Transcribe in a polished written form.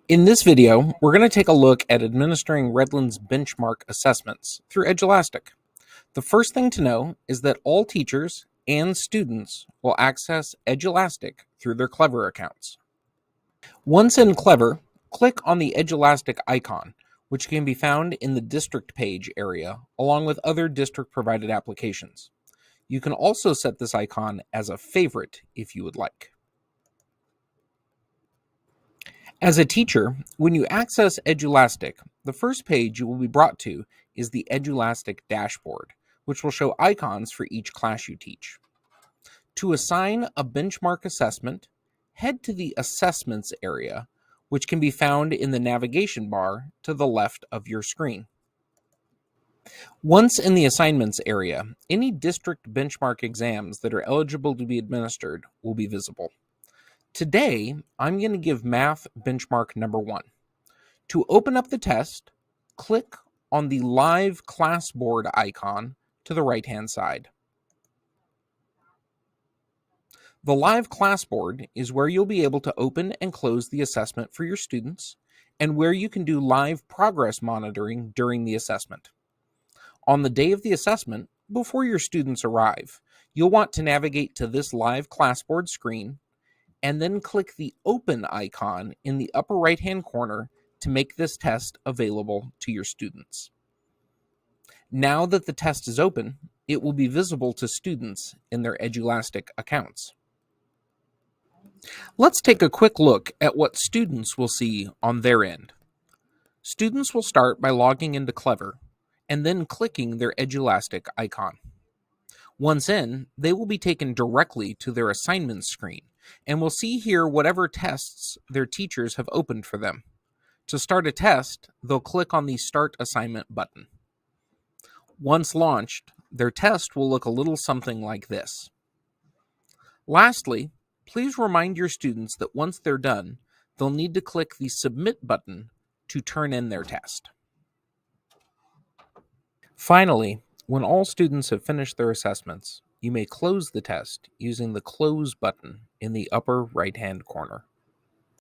In this video, we're going to take a look at administering Redlands benchmark assessments through Edulastic. The first thing to know is that all teachers and students will access Edulastic through their Clever accounts. Once in Clever, click on the Edulastic icon, which can be found in the district page area, along with other district-provided applications. You can also set this icon as a favorite if you would like. As a teacher, when you access Edulastic, the first page you will be brought to is the Edulastic dashboard, which will show icons for each class you teach. To assign a benchmark assessment, head to the Assessments area, which can be found in the navigation bar to the left of your screen. Once in the Assignments area, any district benchmark exams that are eligible to be administered will be visible. Today, I'm going to give Math Benchmark number 1. To open up the test, click on the Live Classboard icon to the right-hand side. The Live Classboard is where you'll be able to open and close the assessment for your students and where you can do live progress monitoring during the assessment. On the day of the assessment, before your students arrive, you'll want to navigate to this Live Classboard screen and then click the Open icon in the upper right-hand corner to make this test available to your students. Now that the test is open, it will be visible to students in their Edulastic accounts. Let's take a quick look at what students will see on their end. Students will start by logging into Clever and then clicking their Edulastic icon. Once in, they will be taken directly to their assignments screen and will see here whatever tests their teachers have opened for them. To start a test, they'll click on the Start Assignment button. Once launched, their test will look a little something like this. Lastly, please remind your students that once they're done, they'll need to click the Submit button to turn in their test. Finally, when all students have finished their assessments, you may close the test using the Close button in the upper right-hand corner.